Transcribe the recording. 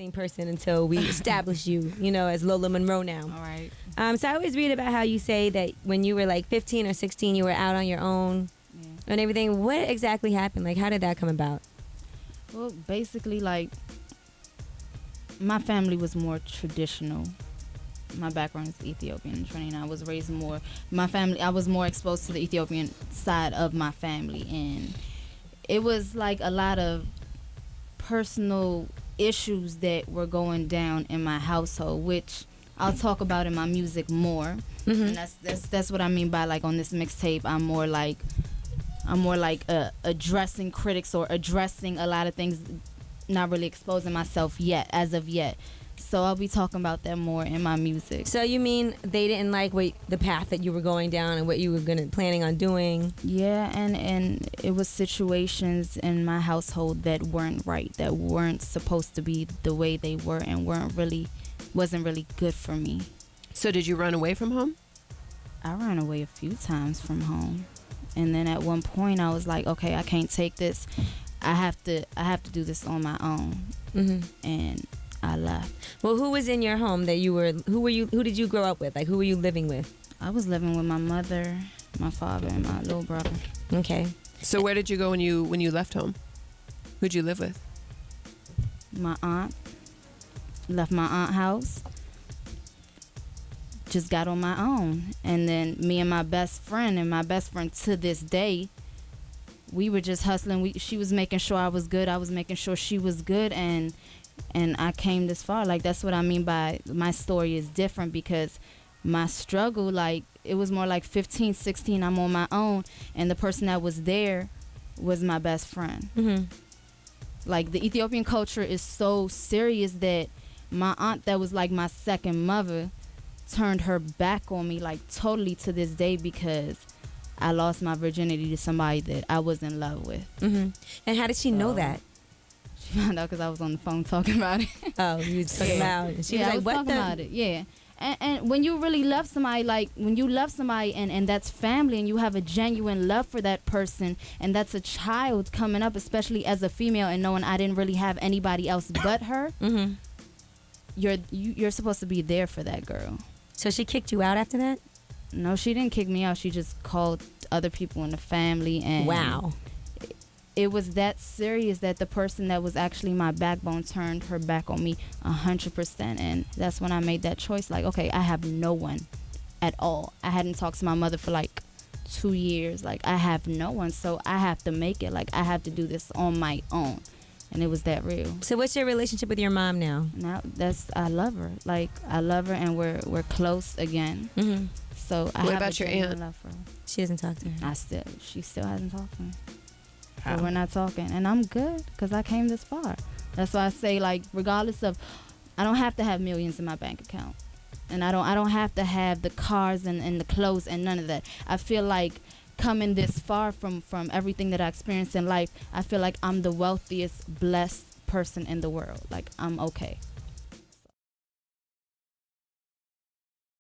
same person until we establish you, as Lola Monroe now. All right. So I always read about how you say that when you were like 15 or 16, you were out on your own and everything. What exactly happened? Like, how did that come about? Well, basically, like, my family was more traditional. My background is Ethiopian and Trinidad. I was raised more. I was more exposed to the Ethiopian side of my family, and it was like a lot of personal issues that were going down in my household, which I'll talk about in my music more. And that's what I mean by, like, on this mixtape, I'm more like addressing critics or addressing a lot of things, not really exposing myself yet, as of yet. So I'll be talking about that more in my music. So you mean they didn't like the path that you were going down and what you were planning on doing? Yeah, and it was situations in my household that weren't right, that weren't supposed to be the way they were, and wasn't really good for me. So did you run away from home? I ran away a few times from home, and then at one point I was like, okay, I can't take this. I have to do this on my own. And I left. Well, who was in your home that you were? Who did you grow up with? Like, who were you living with? I was living with my mother, my father, and my little brother. Okay. So where did you go when you left home? Who'd you live with? My aunt. Left my aunt's house. Just got on my own, and then me and my best friend to this day, we were just hustling. She was making sure I was good. I was making sure she was good, and I came this far. Like, that's what I mean by my story is different, because my struggle, like, it was more like 15, 16, I'm on my own, and the person that was there was my best friend. Like, the Ethiopian culture is so serious that my aunt, that was like my second mother, turned her back on me, like, totally, to this day, because I lost my virginity to somebody that I was in love with. And how did she know that? She found out because I was on the phone talking about it. Oh, you were talking about it. She was I like, was what talking about it, yeah. And when you really love somebody, like, when you love somebody and that's family, and you have a genuine love for that person, and that's a child coming up, especially as a female, and knowing I didn't really have anybody else but her, you're supposed to be there for that girl. So she kicked you out after that? No, she didn't kick me out. She just called other people in the family, and wow. It was that serious that the person that was actually my backbone turned her back on me 100%. And that's when I made that choice. Like, okay, I have no one at all. I hadn't talked to my mother for like 2 years. Like, I have no one, so I have to make it. Like, I have to do this on my own. And it was that real. So what's your relationship with your mom now? Now, I love her. Like, I love her, and we're close again. So what about your aunt? Love for her. She hasn't talked to her. She still hasn't talked to me. So we're not talking, and I'm good because I came this far. That's why I say, like, regardless of, I don't have to have millions in my bank account, and I don't have to have the cars and the clothes and none of that. I feel like coming this far from everything that I experienced in life, I feel like I'm the wealthiest, blessed person in the world. Like, I'm okay.